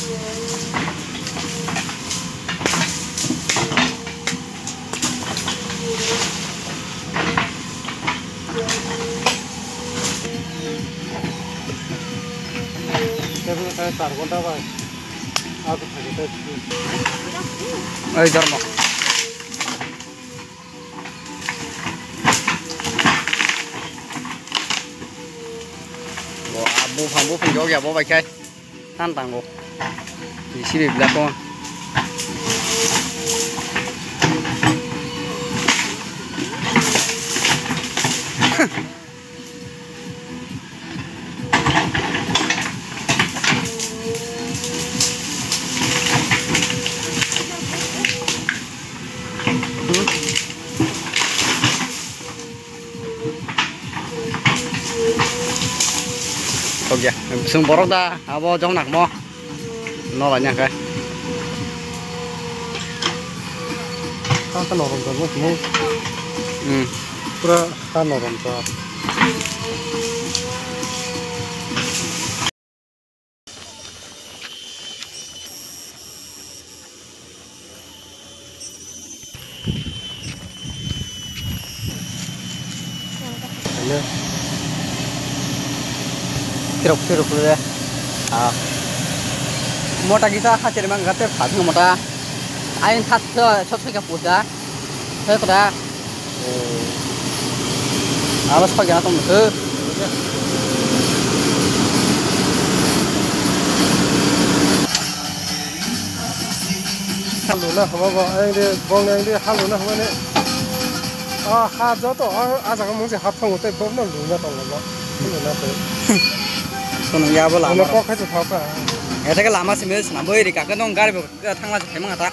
Saya 4 घंटा बाद आप खाते Ơi giật một. Bố phòng gió kìa bố vạch cây. Tan tàng bố. Thì xí bịp là con. Không kìa, sừng bò róc ta, bò trong nặng bò, nó là nhang cái. Kan orang tua semua. Pura kan orang tua. Ini. Keruk deh. Motor kita hasil memang kata pasang motor. Ain tas cocok ke pusat. Saya kata. Alas pagi atau musuh. Haluna, apa? Ini bong ini haluna, apa ni? Hajar tu, ajar kamu sih hafal untuk bong nak lunya tu lah, haluna tu. Soalnya ya bola. Haluna kok itu apa? Ada ke lama sih mes, nampak ini kakak nong garib, tanggal saya mengata.